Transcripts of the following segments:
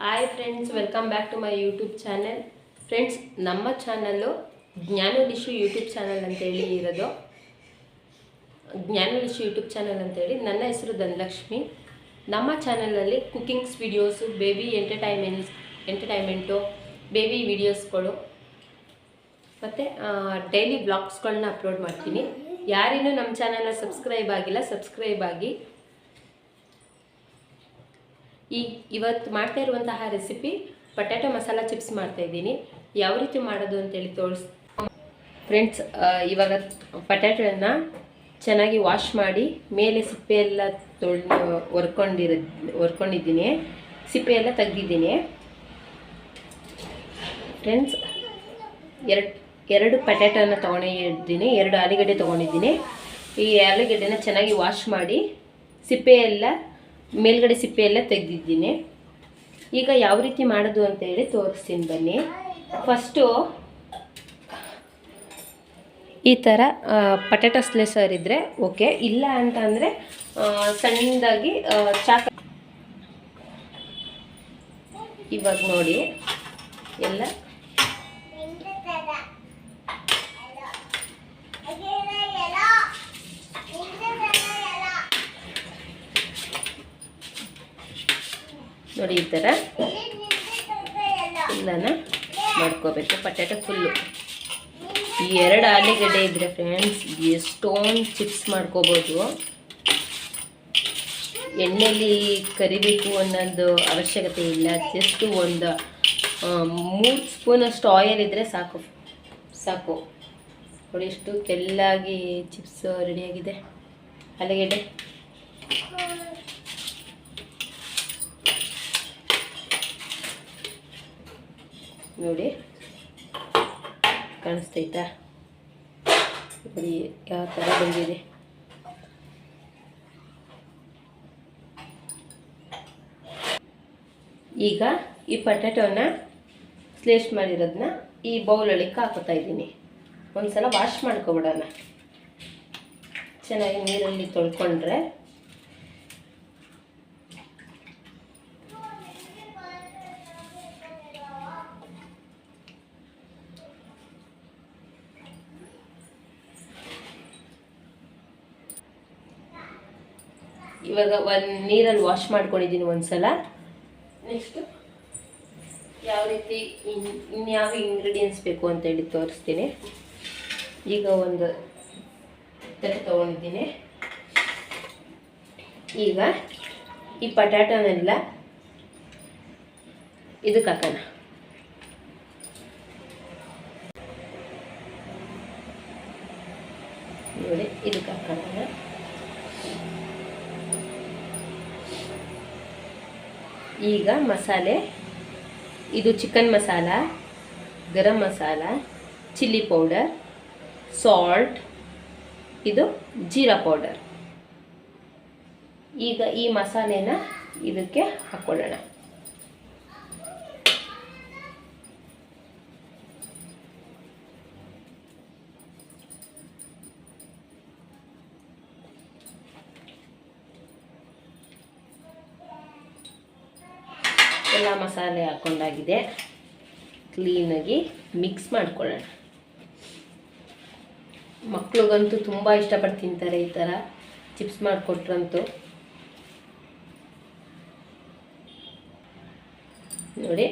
Hi friends, welcome back to my YouTube channel. Friends, ನಮ್ಮ ಚಾನಲ್ಲು ಜ್ಞಾನಲಿಶು ಯೂಟ್ಯೂಬ್ ಚಾನಲ್ ಅಂತೇಳಿ ಇರೋದು. ಜ್ಞಾನಲಿಶು ಯೂಟ್ಯೂಬ್ ಚಾನಲ್ ಅಂತೇಳಿ. ನನ್ನ ಹೆಸರು ಧನಲಕ್ಷ್ಮಿ. ನಮ್ಮ ಚಾನಲಲ್ಲಿ ಕುಕಿಂಗ್ಸ್ ವಿಡಿಯೋಸು, ಬೇಬಿ ಎಂಟರ್ಟೈನ್ಮೆಂಟು, ಬೇಬಿ ವಿಡಿಯೋಸ್ಗಳು ಮತ್ತು ಡೈಲಿ ಬ್ಲಾಗ್ಸ್ಗಳನ್ನ ಅಪ್ಲೋಡ್ ಮಾಡ್ತೀನಿ. ಯಾರಿನ್ನೂ ನಮ್ಮ ಚಾನಲ್ನ ಸಬ್ಸ್ಕ್ರೈಬ್ ಆಗಿಲ್ಲ, ಸಬ್ಸ್ಕ್ರೈಬ್ ಆಗಿ. ಇವತ್ತು ಮಾಡ್ತಾ ಇರುವಂತಹ ರೆಸಿಪಿ ಪೊಟ್ಯಾಟೊ ಮಸಾಲ ಚಿಪ್ಸ್ ಮಾಡ್ತಾಯಿದ್ದೀನಿ. ಯಾವ ರೀತಿ ಮಾಡೋದು ಅಂತೇಳಿ ಫ್ರೆಂಡ್ಸ್, ಇವಾಗ ಪೊಟ್ಯಾಟೊನ ಚೆನ್ನಾಗಿ ವಾಶ್ ಮಾಡಿ ಮೇಲೆ ಸಿಪ್ಪೆ ಎಲ್ಲ ಒರ್ಕೊಂಡಿದ್ದೀನಿ. ಸಿಪ್ಪೆ ಎಲ್ಲ ತೆಗ್ದಿದ್ದೀನಿ. ಫ್ರೆಂಡ್ಸ್, ಎರಡು ಪೊಟ್ಯಾಟೊನ ತೊಗೊಂಡಿದ್ದೀನಿ, 2 ಆಲೂಗಡ್ಡೆ ತೊಗೊಂಡಿದ್ದೀನಿ. ಈ ಆಲೂಗಡ್ಡೆನ ಚೆನ್ನಾಗಿ ವಾಶ್ ಮಾಡಿ ಮೇಲ್ಗಡೆ ಸಿಪ್ಪೆ ಎಲ್ಲ ತೆಗೆದಿದ್ದೀನಿ. ಈಗ ಯಾವ ರೀತಿ ಮಾಡೋದು ಅಂತ ಹೇಳಿ ತೋರಿಸ್ತೀನಿ ಬನ್ನಿ. ಫಸ್ಟು ಈ ಥರ ಪೊಟ್ಯಾಟೊ ಸ್ಲೈಸರ್ ಇದ್ದರೆ ಓಕೆ, ಇಲ್ಲ ಅಂತ ಅಂದರೆ ಸಣ್ಣದಾಗಿ ಇವಾಗ ನೋಡಿ ಎಲ್ಲ ನೋಡಿ, ಈ ಥರ ಎಲ್ಲನ ಮಾಡ್ಕೋಬೇಕು. ಪೊಟ್ಯಾಟೊ ಫುಲ್ಲು 2 ಆಲೂಗಡ್ಡೆ ಇದ್ದರೆ ಫ್ರೆಂಡ್ಸ್ ಎಷ್ಟೊಂದು ಚಿಪ್ಸ್ ಮಾಡ್ಕೋಬೋದು. ಎಣ್ಣೆಯಲ್ಲಿ ಕರಿಬೇಕು ಅನ್ನೋದು ಅವಶ್ಯಕತೆ ಇಲ್ಲ. ಜಸ್ಟ್ ಒಂದು 3 ಸ್ಪೂನಷ್ಟು ಆಯಿಲ್ ಇದ್ದರೆ ಸಾಕು. ನೋಡಿ, ಎಷ್ಟು ತೆಳ್ಳಾಗಿ ಚಿಪ್ಸ್ ರೆಡಿಯಾಗಿದೆ ಆಲೂಗಡ್ಡೆ. ನೋಡಿ, ಕಾಣಿಸ್ತೈತಾ? ನೋಡಿ ಯಾವ ಥರ ಬಂದಿದೆ. ಈಗ ಈ ಪೊಟ್ಯಾಟೊನ ಸ್ಲೇಶ್ ಮಾಡಿರೋದನ್ನ ಈ ಬೌಲಲ್ಲಿ ಹಾಕೋತಾ ಇದ್ದೀನಿ. ಒಂದ್ಸಲ ವಾಶ್ ಮಾಡ್ಕೊಬಿಡೋಣ. ಚೆನ್ನಾಗಿ ನೀರಲ್ಲಿ ತೊಳ್ಕೊಂಡ್ರೆ ಇವಾಗ ನೀರಲ್ಲಿ ವಾಶ್ ಮಾಡ್ಕೊಂಡಿದ್ದೀನಿ ಒಂದ್ಸಲ. ನೆಕ್ಸ್ಟು ಯಾವ ರೀತಿ ಇನ್ಯಾವ ಇಂಗ್ರೀಡಿಯೆಂಟ್ಸ್ ಬೇಕು ಅಂತೇಳಿ ತೋರಿಸ್ತೀನಿ. ಈಗ ಒಂದು ತಟ್ಟೆ ತೊಗೊಂಡಿದ್ದೀನಿ. ಈಗ ಈ ಪೊಟ್ಯಾಟೊನೆಲ್ಲ ಇದಕ್ಕೆ ಹಾಕೋಣ. ನೋಡಿ, ಇದಕ್ಕೆ ಹಾಕೋಣ. ಈಗ ಮಸಾಲೆ, ಇದು chicken masala, garam masala, chilli powder, salt, ಇದು ಜೀರಾ ಪೌಡರ್. ಈಗ ಈ ಮಸಾಲೆನ ಇದಕ್ಕೆ ಹಾಕ್ಕೊಳ್ಳೋಣ. ಎಲ್ಲ ಮಸಾಲೆ ಹಾಕ್ಕೊಂಡಾಗಿದೆ. ಕ್ಲೀನಾಗಿ ಮಿಕ್ಸ್ ಮಾಡ್ಕೊಳ್ಳೋಣ. ಮಕ್ಳಿಗಂತೂ ತುಂಬ ಇಷ್ಟಪಟ್ಟು ತಿಂತಾರೆ ಈ ಥರ ಚಿಪ್ಸ್ ಮಾಡಿಕೊಟ್ರಂತೂ. ನೋಡಿ,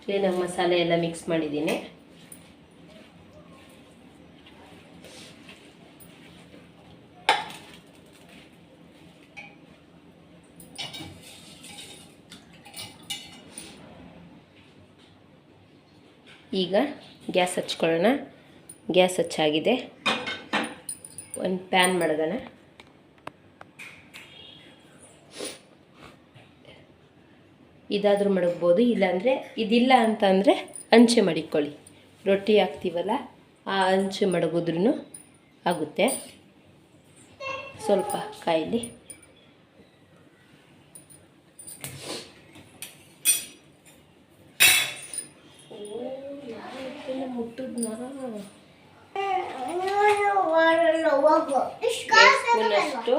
ಕ್ಲೀನಾಗಿ ಮಸಾಲೆ ಎಲ್ಲ ಮಿಕ್ಸ್ ಮಾಡಿದ್ದೀನಿ. ಈಗ ಗ್ಯಾಸ್ ಹಚ್ಕೊಳ್ಳೋಣ. ಗ್ಯಾಸ್ ಹಚ್ಚಾಗಿದೆ. ಒಂದು ಪ್ಯಾನ್ ಮಡಗೋಣ. ಇದಾದರೂ ಮಡಗ್ಬೋದು, ಇಲ್ಲಾಂದರೆ ಇದಿಲ್ಲ ಅಂತಂದರೆ ಹಂಚೆ ಮಡಿಕೊಳ್ಳಿ. ರೊಟ್ಟಿ ಹಾಕ್ತೀವಲ್ಲ, ಆ ಹಂಚೆ ಮಡಗಿದ್ರೂ ಆಗುತ್ತೆ. ಸ್ವಲ್ಪ ಕಾಯಿಲಿ. ಮುಟ್ಟಿದ್ನಾ? ಸ್ಪೂನಷ್ಟು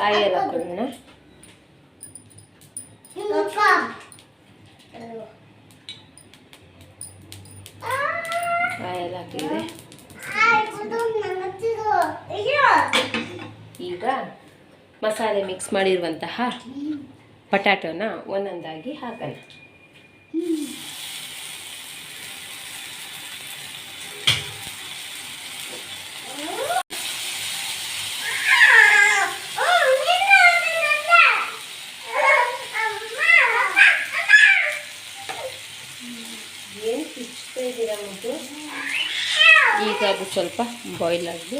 ಆಯಿಲ್ ಹಾಕೋಣ. ಆಯಿಲ್ ಹಾಕಿದೆ. ಈಗ ಮಸಾಲೆ ಮಿಕ್ಸ್ ಮಾಡಿರುವಂತಹ ಪಟಾಟೋನ ಒಂದೊಂದಾಗಿ ಹಾಕೋಣ. ಏನು ತಿಚ್ತಾ ಇದ್ದೀರಾ ಮುದ್ದು? ಈಗ ಅದು ಸ್ವಲ್ಪ ಬಾಯ್ಲ್ ಆಗಲಿ.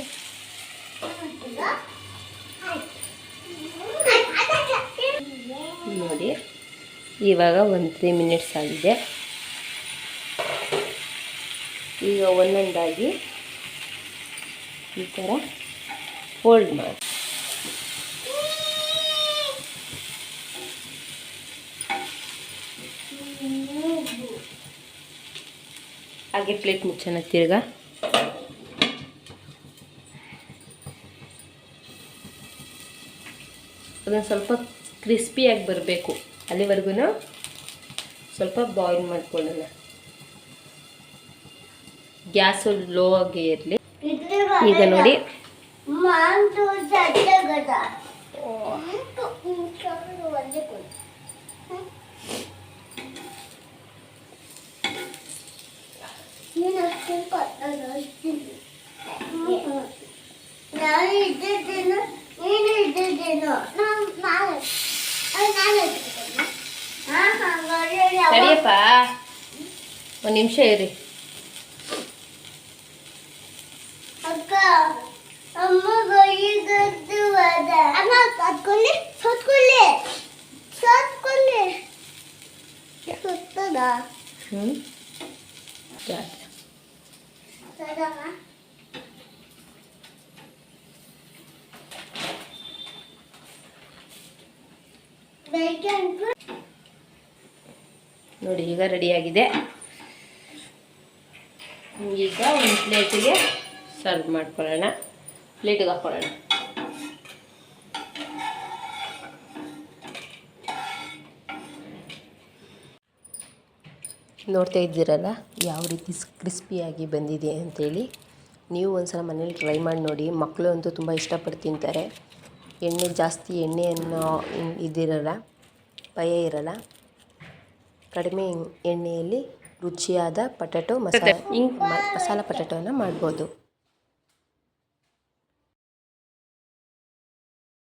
ನೋಡಿ ಇವಾಗ ಒಂದು 3 ಮಿನಿಟ್ಸ್ ಆಗಿದೆ. ಈಗ ಒಂದೊಂದಾಗಿ ಈ ಥರ ಫೋಲ್ಡ್ ಮಾಡಿ ಹಾಗೆ ಪ್ಲೇಟ್ ಮುಚ್ಚೋಣ. ತಿರ್ಗಾ ಅದನ್ನು ಸ್ವಲ್ಪ ಕ್ರಿಸ್ಪಿಯಾಗಿ ಬರಬೇಕು, ಅಲ್ಲಿವರೆಗೂ ಸ್ವಲ್ಪ ಬಾಯ್ಲ್ ಮಾಡ್ಕೊಳ್ಳೋಣ. ಗ್ಯಾಸು ಲೋ ಆಗಿ ಇರಲಿ. ಈಗ ನೋಡಿ ತಡಿಯಪ್ಪ, ಒಂದು ನಿಮಿಷ ಇರಿ. ನೋಡಿ ಈಗ ರೆಡಿಯಾಗಿದೆ. ಈಗ ಒಂದು ಪ್ಲೇಟಿಗೆ ಸರ್ವ್ ಮಾಡ್ಕೊಳ್ಳೋಣ. ಪ್ಲೇಟಿಗೆ ಹಾಕ್ಕೊಳ್ಳೋಣ. ನೋಡ್ತಾ ಇದ್ದೀರಲ್ಲ ಯಾವ ರೀತಿ ಕ್ರಿಸ್ಪಿಯಾಗಿ ಬಂದಿದೆ ಅಂಥೇಳಿ. ನೀವು ಒಂದ್ಸಲ ಮನೇಲಿ ಟ್ರೈ ಮಾಡಿ ನೋಡಿ. ಮಕ್ಕಳು ಅಂತೂ ತುಂಬ ಇಷ್ಟಪಟ್ಟು ತಿಂತಾರೆ. ಎಣ್ಣೆಯನ್ನು ಇದಿರಲ್ಲ, ಭಯ ಇರಲ್ಲ. ಕಡಿಮೆ ಎಣ್ಣೆಯಲ್ಲಿ ರುಚಿಯಾದ ಮಸಾಲ ಪಟಾಟೋನ ಮಾಡ್ಬೋದು.